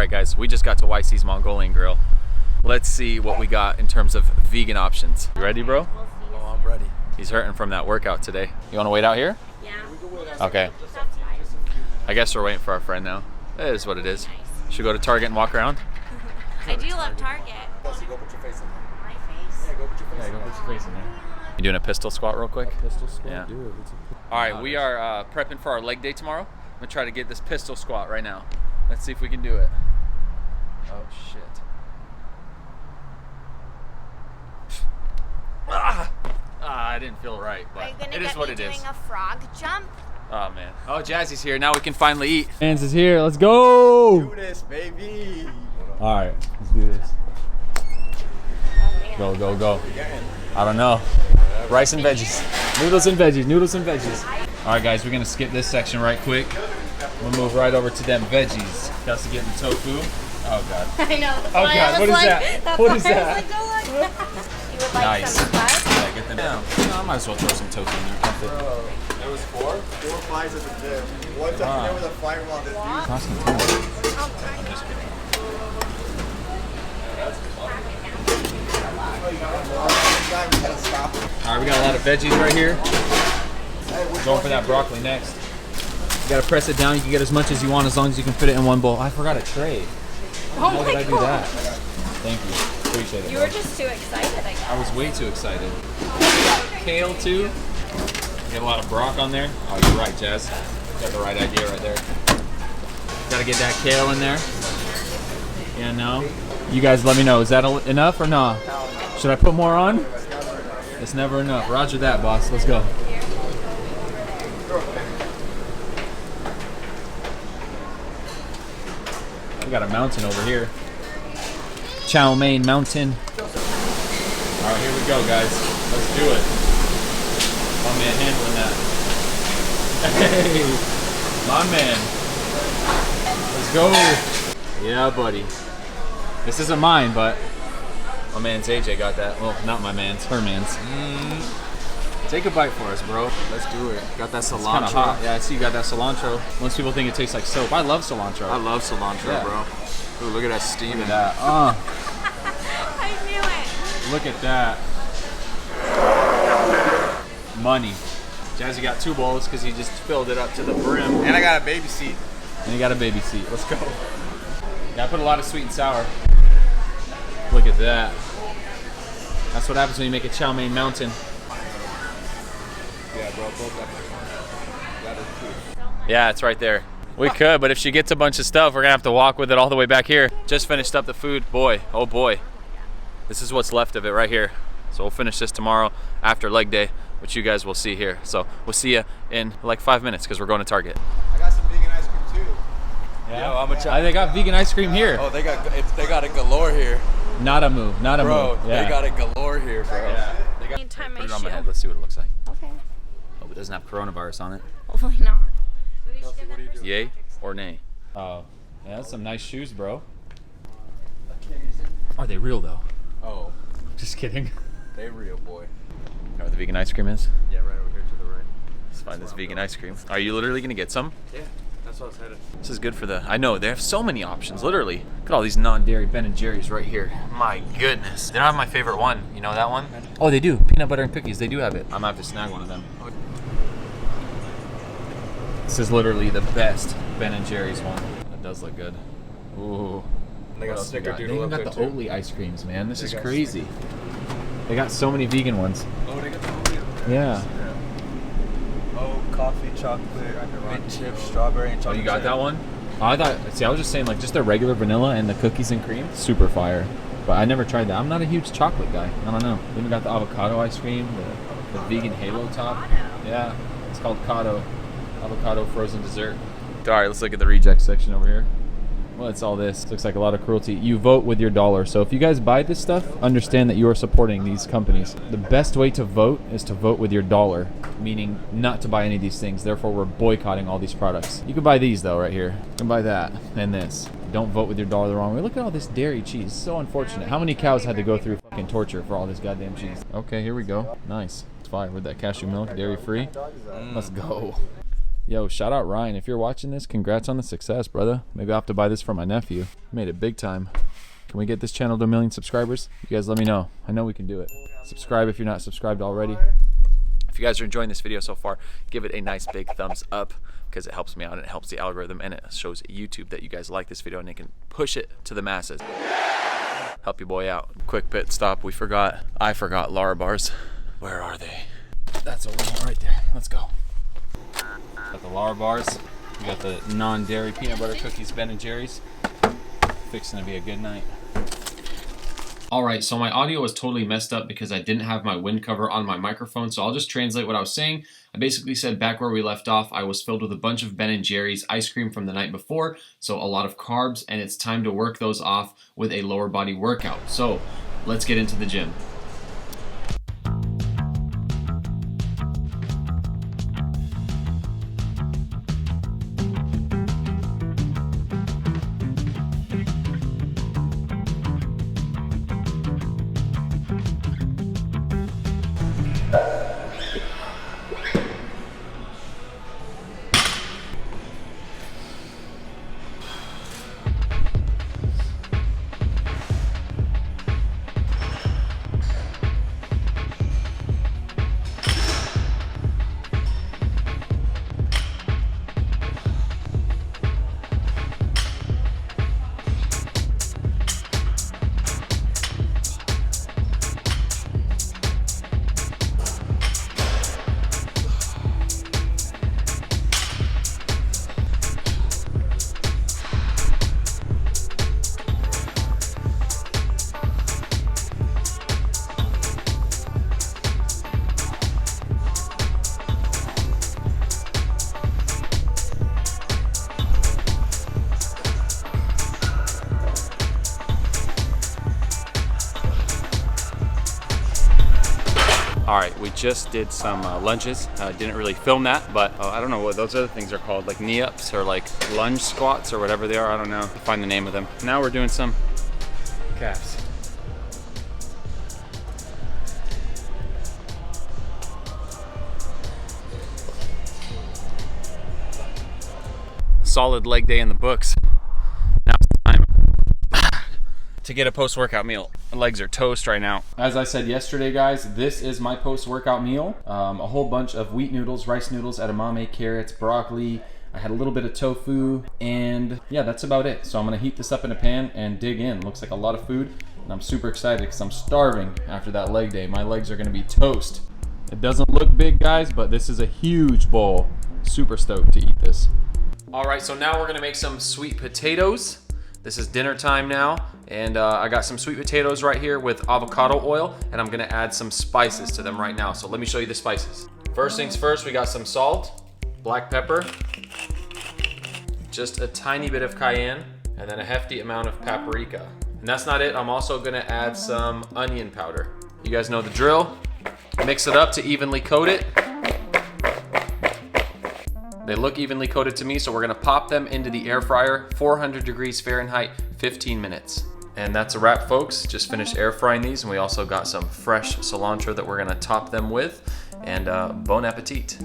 right, guys, we just got to YC's Mongolian Grill. Let's see what we got in terms of vegan options. You ready, bro? Oh, I'm ready. He's hurting from that workout today. You want to wait out here? Yeah. Okay. I guess we're waiting for our friend now. It is what it is. Should we go to Target and walk around? I do love Target. Go put your face in there. My face? Yeah, go put your face in there. Go put your face in there. You doing a pistol squat real quick? Pistol squat? Yeah. Dude, All right, we are prepping for our leg day tomorrow. I'm gonna try to get this pistol squat right now. Let's see if we can do it. Oh shit. I didn't feel right, but it is what it is. Doing a frog jump? Oh man. Oh, Jazzy's here. Now we can finally eat. Hands is here. Let's go. do this, baby. All right, let's do this. Go, go, go. I don't know. Rice and veggies. Noodles and veggies. Noodles and veggies. All right, guys, we're gonna skip this section right quick. We'll move right over to them veggies. Got to get the tofu. Oh god. I know. Oh god, what is that? What is that? You would like Nice. some fries? Yeah, get them down. No, I might as well throw some tofu in there. Bro, there was four flies at the gym. One time there was a fireball this dude. Awesome. I'm just kidding. All right, we got a lot of veggies right here. Going for that broccoli next. You gotta press it down. You can get as much as you want as long as you can fit it in one bowl. I forgot a tray. Oh How my did I do God. that? Thank you. Appreciate it. You bro. were just too excited, I guess. I was way too excited. Kale too. Get a lot of brock on there. Oh, you're right, Jazz. You got the right idea right there. Gotta get that kale in there. Yeah, no. You guys let me know. Is that enough or not? Should I put more on? It's never enough. Roger that, boss. Let's go. We got a mountain over here. Chow mein mountain. All right, here we go, guys. Let's do it. My man handling that. Hey, my man. Let's go. Yeah, buddy. This isn't mine, but my man's AJ got that. Well, not my man's, her man's. Take a bite for us, bro. Let's do it. Got that It's kind cilantro. of hot. Yeah, I see you got that cilantro. Most people think it tastes like soap. I love cilantro. I love cilantro, Yeah. bro. Ooh, look at that steam. Look at that. I knew it. Look at that. Money. Jazzy got 2 bowls because he just filled it up to the brim. And I got a baby seat. And he got a baby seat. Let's go. Yeah, I put a lot of sweet and sour. Look at that. That's what happens when you make a chow mein mountain. Yeah, bro, both that. That is cute. Yeah, it's right there. We could, but if she gets a bunch of stuff, we're gonna have to walk with it all the way back here. Just finished up the food. Boy, oh boy. This is what's left of it right here. So we'll finish this tomorrow after leg day, which you guys will see here. So we'll see you in like 5 minutes because we're going to Target. I got some vegan ice cream too. Yeah, Yo, I'm a they got vegan ice cream here. Oh, they got it galore here. Not a move, not a Bro, move. Yeah. they got it galore here, bro. Yeah. They got Anytime Put I it on my shoot. head. Let's see what it looks like. Okay. Hope it doesn't have coronavirus on it. Hopefully not. Yay or nay? Oh, yeah, that's some nice shoes, bro. Are they real though? Oh, Just kidding. they real, boy. You know where the vegan ice cream is? Yeah, right over here to the right. Let's find this vegan ice cream. Are you literally gonna get some? Yeah, that's what I was headed. This is good for the. I know they have so many options. Literally, look at all these non-dairy Ben and Jerry's right here. My goodness. They don't have my favorite one. You know that one? Oh, they do. Peanut butter and cookies. They do have it. I'm gonna have to snag one of them. This is literally the best Ben and Jerry's one. It does look good. Ooh. They What got else we got? They snickerdoodle even up got the there too. Oatly ice creams, man. This They is got crazy. They got so many vegan ones. Oh, they got the whole Yeah. Oh, coffee, chocolate, mint chips, strawberry, and Oh, chocolate. you got chip. that one? Oh, I thought. See, I was just saying like just the regular vanilla and the cookies and cream, super fire. But I never tried that. I'm not a huge chocolate guy. I don't know. Then we got the avocado ice cream, the vegan halo top. Yeah, it's called Cado. Avocado frozen dessert. All right, let's look at the reject section over here. What's all this? Looks like a lot of cruelty. You vote with your dollar. So if you guys buy this stuff, understand that you are supporting these companies. The best way to vote is to vote with your dollar, meaning not to buy any of these things. Therefore, we're boycotting all these products. You can buy these though, right here. You can buy that and this. Don't vote with your dollar the wrong way. Look at all this dairy cheese. It's so unfortunate. How many cows had to go through fucking torture for all this goddamn cheese? Okay, here we go. Nice. It's fine with that cashew milk, dairy free. Let's go. Yo, shout out Ryan. If you're watching this, congrats on the success, brother. Maybe I'll have to buy this for my nephew. Made it big time. Can we get this channel to 1 million subscribers? You guys let me know. I know we can do it. Subscribe if you're not subscribed already. If you guys are enjoying this video so far, give it a nice big thumbs up because it helps me out and it helps the algorithm and it shows YouTube that you guys like this video and it can push it to the masses. Help your boy out. Quick pit stop. I forgot Lara bars. Where are they? That's over there right there. Let's go. Got the Lara bars. We got the non-dairy peanut butter cookies, Ben & Jerry's. Fixing to be a good night. Alright, so my audio was totally messed up because I didn't have my wind cover on my microphone, so I'll just translate what I was saying. I basically said back where we left off, I was filled with a bunch of Ben & Jerry's ice cream from the night before, so a lot of carbs, and it's time to work those off with a lower body workout. So, let's get into the gym. Alright, we just did some lunges. Didn't really film that, but I don't know what those other things are called, like knee-ups or like lunge squats or whatever they are. I don't know. Find the name of them. Now we're doing some calves. Solid leg day in the books. Now it's time to get a post-workout meal. My legs are toast right now. As I said yesterday, guys, this is my post-workout meal. A whole bunch of wheat noodles, rice noodles, edamame, carrots, broccoli. I had a little bit of tofu, and yeah, that's about it. So I'm gonna heat this up in a pan and dig in. Looks like a lot of food, and I'm super excited because I'm starving after that leg day. My legs are gonna be toast. It doesn't look big, guys, but this is a huge bowl. Super stoked to eat this. All right, so now we're gonna make some sweet potatoes. This is dinner time now, and I got some sweet potatoes right here with avocado oil, and I'm gonna add some spices to them right now. So let me show you the spices. First things first, we got some salt, black pepper, just a tiny bit of cayenne, and then a hefty amount of paprika. And that's not it, I'm also gonna add some onion powder. You guys know the drill. Mix it up to evenly coat it. They look evenly coated to me, so we're gonna pop them into the air fryer, 400 degrees Fahrenheit, 15 minutes. And that's a wrap, folks. Just finished air frying these, and we also got some fresh cilantro that we're gonna top them with. And bon appetit.